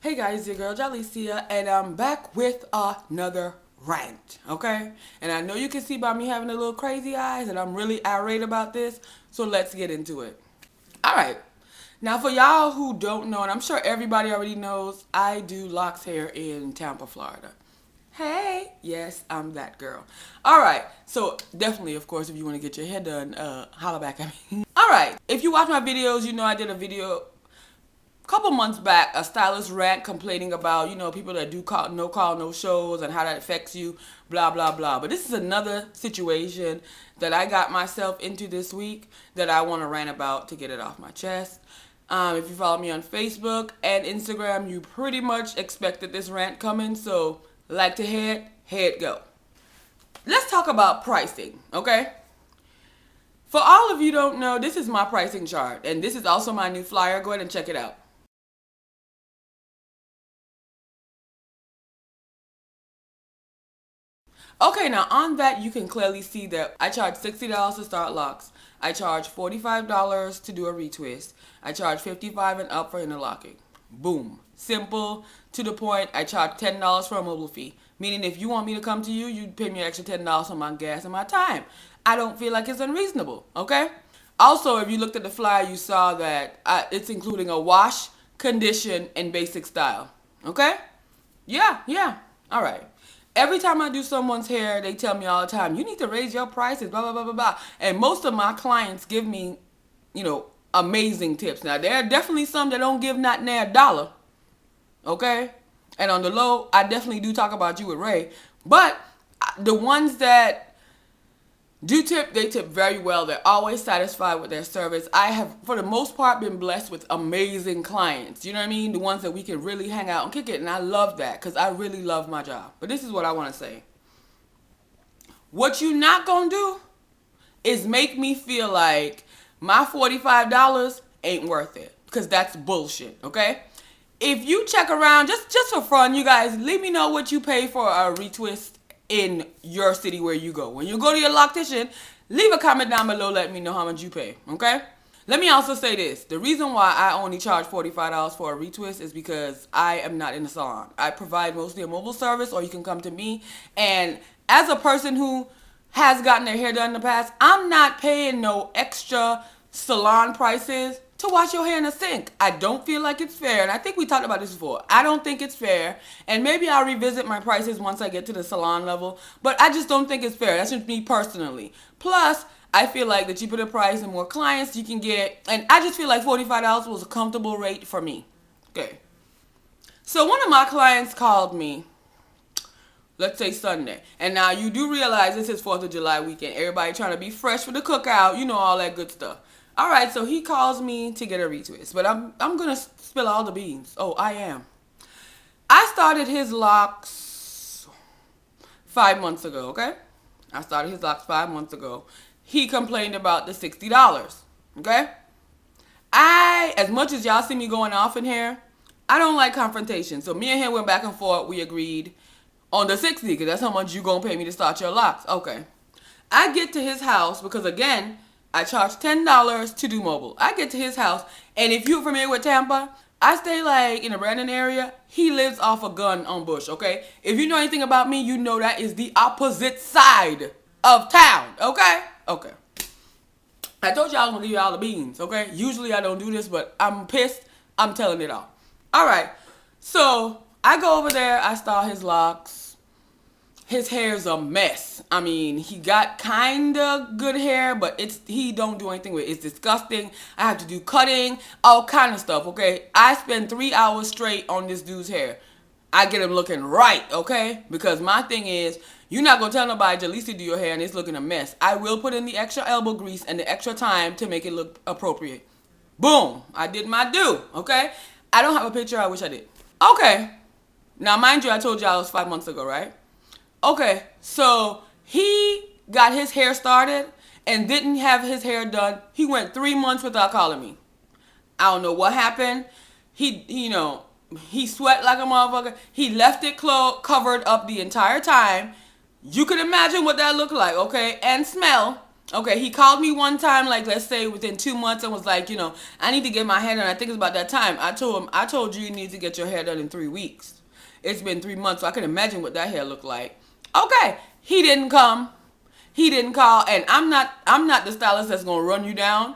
Hey guys, your girl Jahlicia, and I'm back with another rant, okay? And I know you can see by me having a little crazy eyes that I'm really irate about this, so let's get into it. Alright, now for y'all who don't know, and I'm sure everybody already knows, I do locks hair in Tampa, Florida. Hey, yes, I'm that girl. Alright, so definitely, of course, if you want to get your hair done, holla back at me. Alright, if you watch my videos, you know I did a video couple months back, a stylist rant complaining about, people that do call, no shows and how that affects you, blah, blah, blah. But this is another situation that I got myself into this week that I want to rant about to get it off my chest. If you follow me on Facebook and Instagram, you pretty much expected this rant coming, so like to head go. Let's talk about pricing, okay? For all of you who don't know, this is my pricing chart, and this is also my new flyer. Go ahead and check it out. Okay, now on that you can clearly see that I charge $60 to start locks. I charge $45 to do a retwist. I charge $55 and up for interlocking. Boom. Simple, to the point. I charge $10 for a mobile fee. Meaning if you want me to come to you, you'd pay me an extra $10 for my gas and my time. I don't feel like it's unreasonable, okay? Also, if you looked at the flyer, you saw that it's including a wash, condition, and basic style. Okay? Yeah. All right. Every time I do someone's hair, they tell me all the time, you need to raise your prices, blah, blah, blah, blah, blah. And most of my clients give me, amazing tips. Now, there are definitely some that don't give not near a dollar. Okay? And on the low, I definitely do talk about you with Ray. But the ones that do tip, they tip very well. They're always satisfied with their service. I have, for the most part, been blessed with amazing clients. You know what I mean? The ones that we can really hang out and kick it. And I love that because I really love my job. But this is what I want to say. What you not going to do is make me feel like my $45 ain't worth it. Because that's bullshit, okay? If you check around, just for fun, you guys, let me know what you pay for a retwist in your city where you go. When you go to your loctician, leave a comment down below, let me know how much you pay, okay? Let me also say this. The reason why I only charge $45 for a retwist is because I am not in the salon. I provide mostly a mobile service, or you can come to me. And as a person who has gotten their hair done in the past, I'm not paying no extra salon prices to wash your hair in a sink. I don't feel like it's fair, and I think we talked about this before. I don't think it's fair, and maybe I'll revisit my prices once I get to the salon level, but I just don't think it's fair. That's just me personally. Plus, I feel like the cheaper the price and more clients you can get, and I just feel like $45 was a comfortable rate for me. Okay. So one of my clients called me, let's say Sunday, and now you do realize this is 4th of July weekend. Everybody trying to be fresh for the cookout, all that good stuff. All right, so he calls me to get a retwist, but I'm going to spill all the beans. Oh, I am. I started his locks 5 months ago, okay? I started his locks 5 months ago. He complained about the $60, okay? As much as y'all see me going off in here, I don't like confrontation. So me and him went back and forth. We agreed on the $60 because that's how much you going to pay me to start your locks. Okay. I get to his house because, again, I charge $10 to do mobile. I get to his house, and if you're familiar with Tampa, I stay like in a Brandon area. He lives off a gun on Bush, okay? If you know anything about me, you know that is the opposite side of town, okay? Okay. I told you I was going to give you all the beans, okay? Usually I don't do this, but I'm pissed. I'm telling it all. All right. So I go over there. I style his locks. His hair's a mess. I mean, he got kind of good hair, but he don't do anything with it. It's disgusting. I have to do cutting, all kind of stuff, okay? I spend 3 hours straight on this dude's hair. I get him looking right, okay? Because my thing is, you're not going to tell nobody Jahlicia do your hair and it's looking a mess. I will put in the extra elbow grease and the extra time to make it look appropriate. Boom. I did my due, okay? I don't have a picture. I wish I did. Okay. Now, mind you, I told y'all it was 5 months ago, right? Okay, so he got his hair started and didn't have his hair done. He went 3 months without calling me. I don't know what happened. He sweat like a motherfucker. He left it covered up the entire time. You can imagine what that looked like, okay? And smell. Okay, he called me one time, like let's say within 2 months, and was like, I need to get my hair done. I think it's about that time. I told him, I told you need to get your hair done in 3 weeks. It's been 3 months, so I can imagine what that hair looked like. Okay, he didn't come. He didn't call, and I'm not the stylist that's gonna run you down.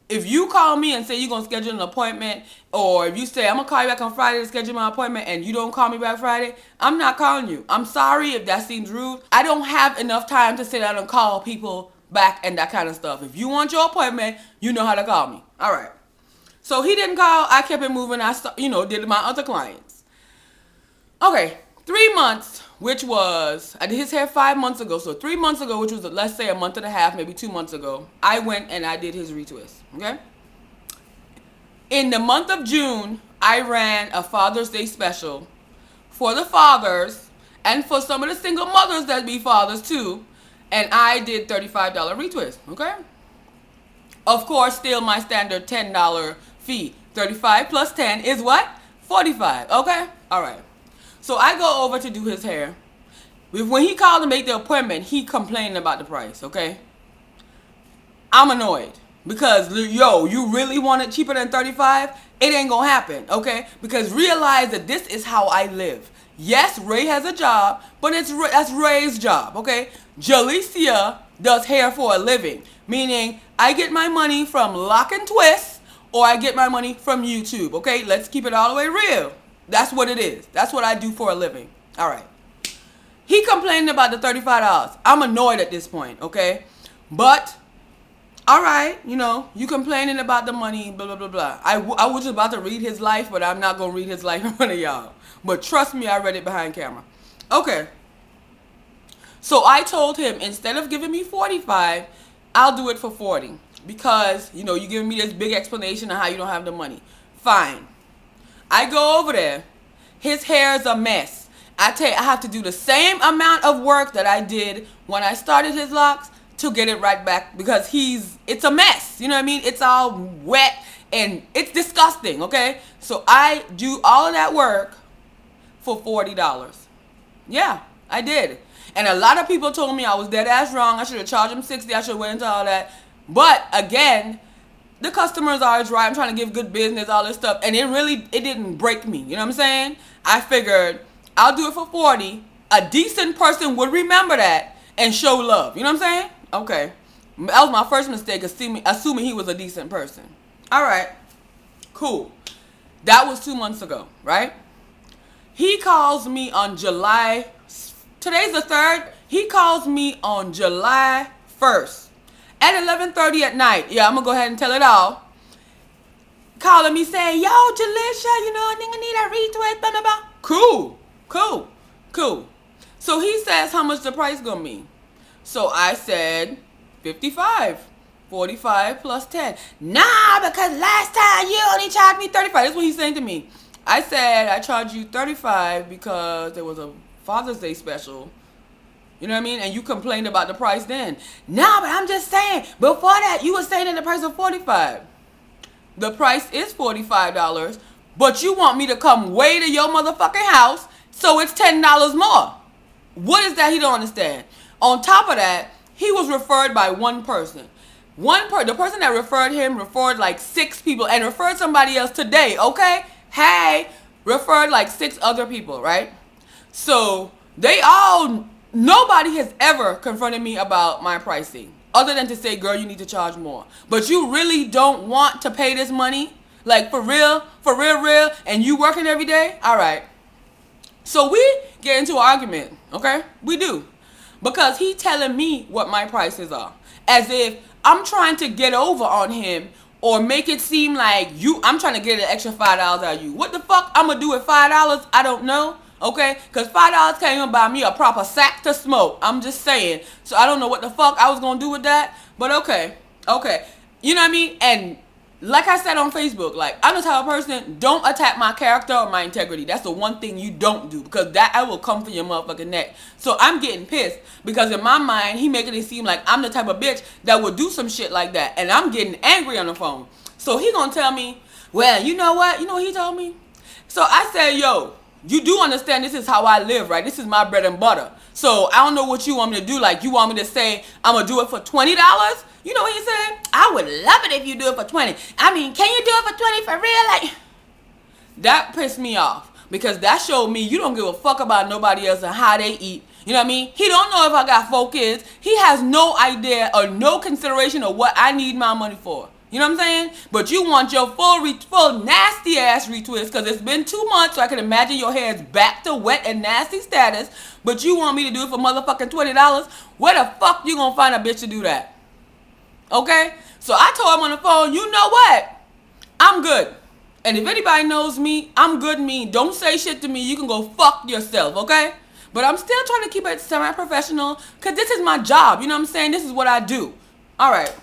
If you call me and say you're gonna schedule an appointment, or if you say I'm gonna call you back on Friday to schedule my appointment and you don't call me back Friday, I'm not calling you. I'm sorry if that seems rude. I don't have enough time to sit down and call people back and that kind of stuff. If you want your appointment, you know how to call me. All right. So he didn't call. I kept it moving. I did my other clients. Okay, 3 months, which was, I did his hair 5 months ago. So 3 months ago, which was, let's say, a month and a half, maybe 2 months ago, I went and I did his retwist. Okay. In the month of June, I ran a Father's Day special for the fathers and for some of the single mothers that be fathers too. And I did $35 retwist, okay? Of course, still my standard $10 fee. 35 plus 10 is what? 45, okay? All right. So I go over to do his hair. When he called to make the appointment, he complained about the price, okay? I'm annoyed because, you really want it cheaper than 35? It ain't gonna happen, okay? Because realize that this is how I live. Yes, Ray has a job, but that's Ray's job, okay? Jahlicia does hair for a living, meaning I get my money from lock and twist, or I get my money from YouTube, okay? Let's keep it all the way real. That's what it is. That's what I do for a living. All right. He complained about the $35. I'm annoyed at this point, okay? But, all right, you complaining about the money, blah, blah, blah, blah. I was just about to read his life, but I'm not going to read his life in front of y'all. But trust me, I read it behind camera. Okay. So I told him, instead of giving me 45, I'll do it for 40. Because, you're giving me this big explanation of how you don't have the money. Fine. I go over there. His hair is a mess. I have to do the same amount of work that I did when I started his locks to get it right back, because it's a mess. You know what I mean? It's all wet and it's disgusting, okay? So I do all of that work for $40. Yeah, I did. And a lot of people told me I was dead ass wrong. I should have charged him $60. I should have went into all that. But again, the customers are always right. I'm trying to give good business, all this stuff. And it didn't break me. You know what I'm saying? I figured I'll do it for 40. A decent person would remember that and show love. You know what I'm saying? Okay. That was my first mistake, assuming he was a decent person. All right. Cool. That was 2 months ago, right? He calls me on today's the 3rd. He calls me on July 1st at 11:30 at night. Yeah, I'm going to go ahead and tell it all. Calling me saying, yo, Jahlicia, I think I need a retweet, blah, blah, blah. Cool. So he says how much the price going to be. So I said 55. 45 plus 10. Nah, because last time you only charged me 35. That's what he's saying to me. I said I charged you 35 because there was a Father's Day special. You know what I mean? And you complained about the price then. Nah, but I'm just saying, before that, you were saying that the price was 45. The price is $45, but you want me to come way to your motherfucking house, so it's $10 more. What is that he don't understand? On top of that, he was referred by one person. The person that referred him referred like 6 people and referred somebody else today, okay? Hey, referred like 6 other people, right? So nobody has ever confronted me about my pricing other than to say, girl, you need to charge more. But you really don't want to pay this money? Like for real, and you working every day? All right. So we get into an argument, okay? We do. Because he telling me what my prices are. As if I'm trying to get over on him or make it seem like I'm trying to get an extra $5 out of you. What the fuck I'm going to do with $5? I don't know. Okay? Because $5 can't even buy me a proper sack to smoke. I'm just saying. So I don't know what the fuck I was going to do with that. But okay. You know what I mean? And like I said on Facebook, like, I'm the type of person, don't attack my character or my integrity. That's the one thing you don't do, because that I will come for your motherfucking neck. So I'm getting pissed because in my mind, he making it seem like I'm the type of bitch that would do some shit like that. And I'm getting angry on the phone. So he gonna tell me, well, you know what? You know what he told me? So I said, yo, you do understand this is how I live, right? This is my bread and butter. So I don't know what you want me to do. Like, you want me to say I'm gonna do it for $20? You know what he said? I would love it if you do it for 20. I mean, can you do it for 20 for real? Like, that pissed me off, because that showed me you don't give a fuck about nobody else and how they eat. You know what I mean? He don't know if I got 4 kids. He has no idea or no consideration of what I need my money for. You know what I'm saying? But you want your full nasty ass retwist, because it's been 2 months, so I can imagine your hair is back to wet and nasty status. But you want me to do it for motherfucking $20? Where the fuck you gonna find a bitch to do that? Okay? So I told him on the phone, you know what? I'm good. And if anybody knows me, I'm good me. Don't say shit to me. You can go fuck yourself, okay? But I'm still trying to keep it semi-professional, because this is my job. You know what I'm saying? This is what I do. All right.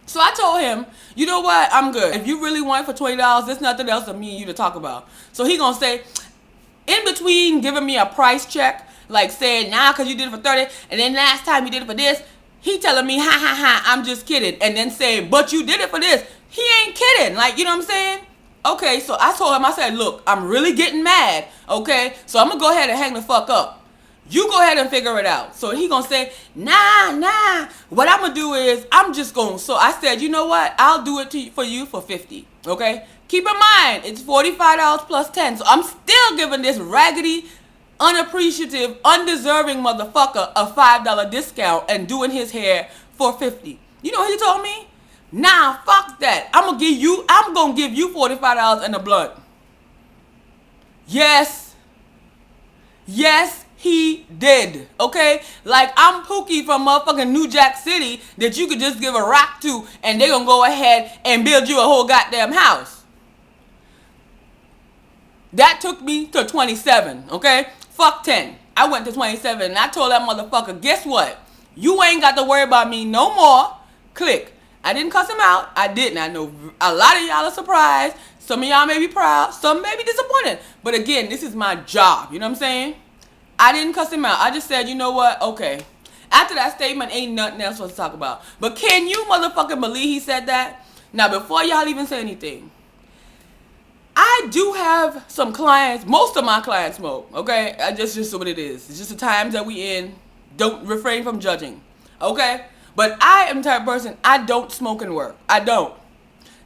So I told him, you know what? I'm good. If you really want it for $20, there's nothing else for me and you to talk about. So he gonna say, in between giving me a price check, like saying, nah, because you did it for 30, and then last time you did it for this, he telling me, ha, ha, ha, I'm just kidding. And then saying, but you did it for this. He ain't kidding. Like, you know what I'm saying? Okay, so I told him, I said, look, I'm really getting mad, okay? So I'm going to go ahead and hang the fuck up. You go ahead and figure it out. So he going to say, nah. What I'm going to do is, I'm just going to. So I said, you know what? I'll do it for you for $50, okay? Keep in mind, it's $45 plus 10. So I'm still giving this raggedy, unappreciative, undeserving motherfucker a $5 discount and doing his hair for $50. You know what he told me? Nah, fuck that. I'm gonna give you $45 and a blunt. Yes, he did. Okay? Like, I'm Pookie from motherfucking New Jack City that you could just give a rock to and they gonna go ahead and build you a whole goddamn house. That took me to 27, okay? Fuck 10. I went to 27 and I told that motherfucker, guess what? You ain't got to worry about me no more. Click. I didn't cuss him out. I didn't. I know a lot of y'all are surprised. Some of y'all may be proud. Some may be disappointed. But again, this is my job. You know what I'm saying? I didn't cuss him out. I just said, you know what? Okay. After that statement, ain't nothing else to talk about. But can you motherfucking believe he said that? Now, before y'all even say anything, I do have some clients. Most of my clients smoke. Okay? Just what it is. It's just the times that we in. Don't refrain from judging. Okay? But I am the type of person, I don't smoke and work. I don't.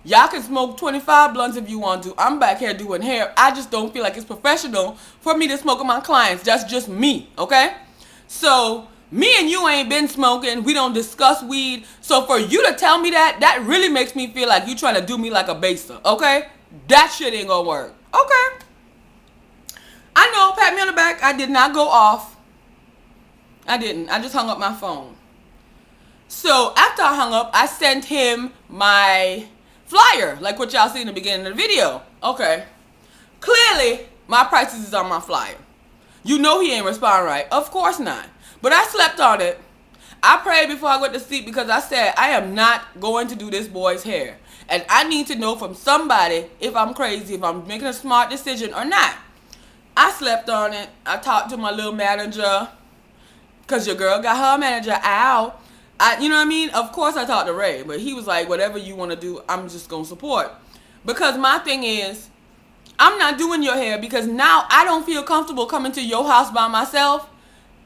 Y'all can smoke 25 blunts if you want to. I'm back here doing hair. I just don't feel like it's professional for me to smoke with my clients. That's just me, okay? So, me and you ain't been smoking. We don't discuss weed. So, for you to tell me that really makes me feel like you trying to do me like a baser, okay? That shit ain't gonna work. Okay. I know, pat me on the back. I did not go off. I didn't. I just hung up my phone. So after I hung up, I sent him my flyer, like what y'all see in the beginning of the video. Okay. Clearly, my prices is on my flyer. You know he ain't responding right. Of course not. But I slept on it. I prayed before I went to sleep because I said, I am not going to do this boy's hair. And I need to know from somebody if I'm crazy, if I'm making a smart decision or not. I slept on it. I talked to my little manager, because your girl got her manager out. You know what I mean? Of course I talked to Ray, but he was like, whatever you want to do, I'm just going to support. Because my thing is, I'm not doing your hair because now I don't feel comfortable coming to your house by myself.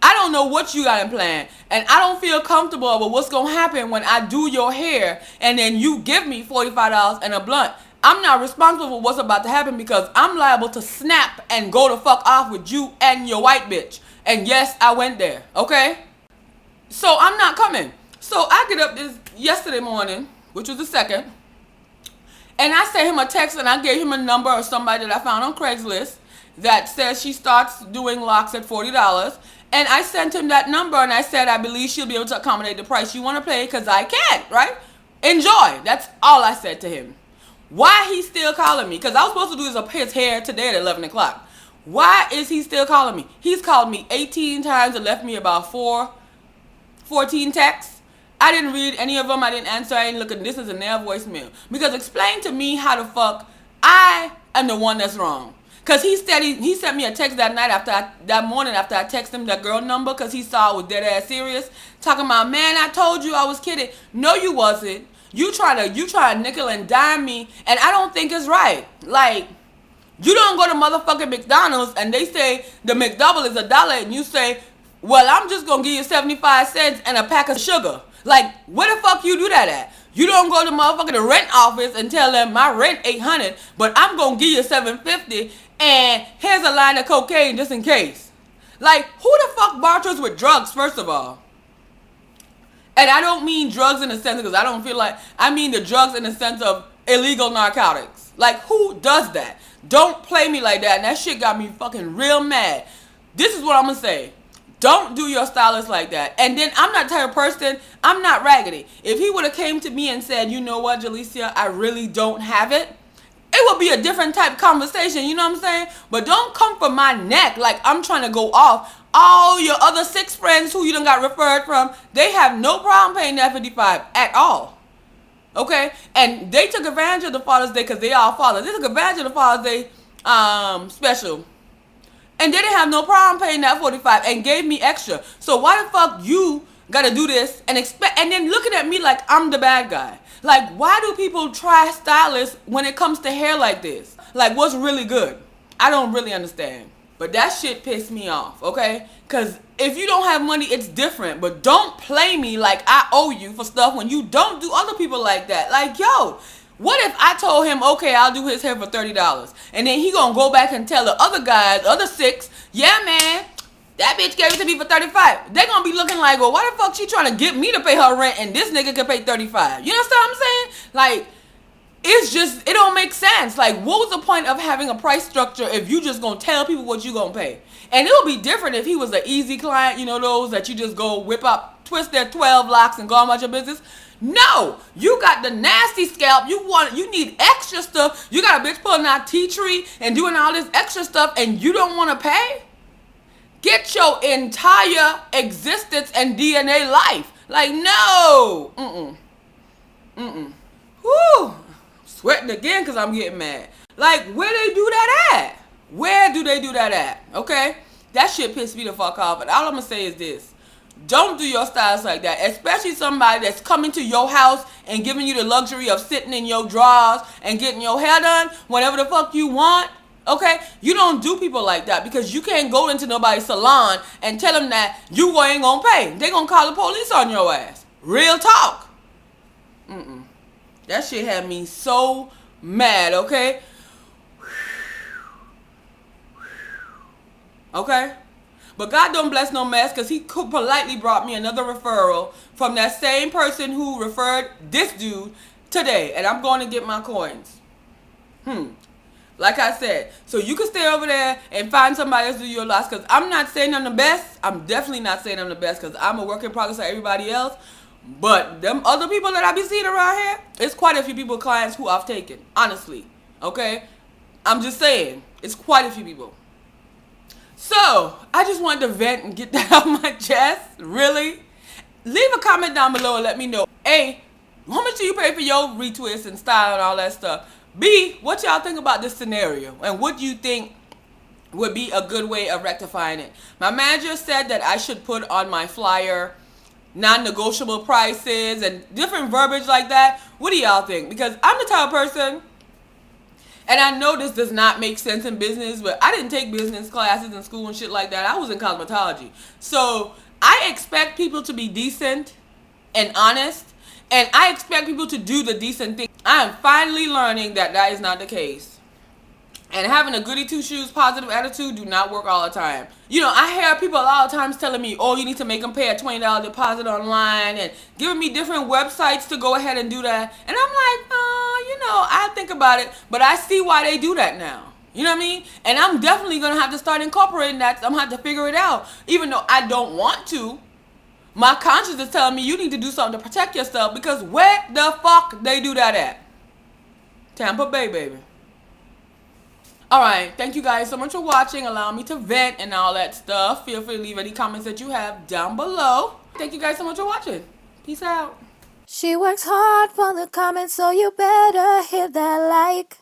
I don't know what you got in plan. And I don't feel comfortable with what's going to happen when I do your hair and then you give me $45 and a blunt. I'm not responsible for what's about to happen because I'm liable to snap and go the fuck off with you and your white bitch. And yes, I went there, okay? So I'm not coming. So I get up yesterday morning, which was the 2nd, and I sent him a text and I gave him a number of somebody that I found on Craigslist that says she starts doing locks at $40. And I sent him that number and I said, I believe she'll be able to accommodate the price you want to pay because I can, right? Enjoy. That's all I said to him. Why he still calling me? Because I was supposed to do his hair today at 11 o'clock. Why is he still calling me? He's called me 18 times and left me about 14 texts. I didn't read any of them. I didn't answer. I ain't looking. This is a their voicemail. Because explain to me how the fuck I am the one that's wrong. Because he sent me a text that morning after I texted him that girl number because he saw I was dead ass serious. Talking about, man, I told you I was kidding. No, you wasn't. You try to nickel and dime me. And I don't think it's right. Like, you don't go to motherfucking McDonald's and they say the McDouble is $1 and you say well, I'm just gonna give you 75 cents and a pack of sugar. Like, where the fuck you do that at? You don't go to motherfucking the rent office and tell them my rent $800, but I'm gonna give you $750 and here's a line of cocaine just in case. Like, who the fuck barters with drugs, first of all? And I don't mean drugs in the sense, because I don't feel like, I mean the drugs in the sense of illegal narcotics. Like, who does that? Don't play me like that. And that shit got me fucking real mad. This is what I'm gonna say. Don't do your stylist like that. And then I'm not the type of person, I'm not raggedy. If he would have came to me and said, you know what, Jahlicia, I really don't have it, it would be a different type of conversation, you know what I'm saying? But don't come for my neck like I'm trying to go off. All your other 6 friends who you done got referred from, they have no problem paying that $55 at all. Okay? And they took advantage of the Father's Day because they all fathers. They took advantage of the Father's Day special. And they didn't have no problem paying that $45 and gave me extra. So why the fuck you gotta do this and expect, and then looking at me like I'm the bad guy? Like, why do people try stylists when it comes to hair like this? Like, what's really good? I don't really understand. But that shit pissed me off, okay? Because if you don't have money, it's different. But don't play me like I owe you for stuff when you don't do other people like that. Like, yo, what if I told him, okay, I'll do his hair for $30. And then he gonna go back and tell the other guys, the other 6, yeah, man, that bitch gave it to me for $35. They gonna be looking like, well, why the fuck she trying to get me to pay her rent and this nigga can pay $35? You understand what I'm saying? Like, it's just, it don't make sense. Like, what was the point of having a price structure if you just gonna tell people what you gonna pay? And it'll be different if he was an easy client, you know, those that you just go whip up, twist their 12 locks and go about your business. No, you got the nasty scalp. You need extra stuff. You got a bitch pulling out tea tree and doing all this extra stuff and you don't want to pay? Get your entire existence and DNA life. Like, no. Whew. Sweating again because I'm getting mad. Like, where they do that at? Where do they do that at? Okay? That shit pissed me the fuck off. And all I'm going to say is this. Don't do your styles like that. Especially somebody that's coming to your house and giving you the luxury of sitting in your drawers and getting your hair done whenever the fuck you want. Okay? You don't do people like that because you can't go into nobody's salon and tell them that you ain't gonna pay. They gonna call the police on your ass. Real talk. That shit had me so mad, okay? Okay? But God don't bless no mess because he politely brought me another referral from that same person who referred this dude today. And I'm going to get my coins. Like I said, so you can stay over there and find somebody else to do your loss because I'm not saying I'm the best. I'm definitely not saying I'm the best because I'm a work in progress like everybody else. But them other people that I be seeing around here, it's quite a few people, clients who I've taken. Honestly. Okay? I'm just saying. It's quite a few people. So, I just wanted to vent and get that off my chest. Really? Leave a comment down below and let me know. A, how much do you pay for your retwist and style and all that stuff? B, what y'all think about this scenario? And what do you think would be a good way of rectifying it? My manager said that I should put on my flyer non-negotiable prices and different verbiage like that. What do y'all think? Because I'm the type of person, and I know this does not make sense in business, but I didn't take business classes in school and shit like that. I was in cosmetology. So I expect people to be decent and honest, and I expect people to do the decent thing. I am finally learning that that is not the case. And having a goody two-shoes positive attitude do not work all the time. You know, I hear people a lot of times telling me, oh, you need to make them pay a $20 deposit online and giving me different websites to go ahead and do that. And I'm like, oh, you know, I think about it, but I see why they do that now. You know what I mean? And I'm definitely going to have to start incorporating that. I'm going to have to figure it out. Even though I don't want to, my conscience is telling me you need to do something to protect yourself because where the fuck they do that at? Tampa Bay, baby. Alright, thank you guys so much for watching. Allow me to vent and all that stuff. Feel free to leave any comments that you have down below. Thank you guys so much for watching. Peace out. She works hard for the comments, so you better hit that like.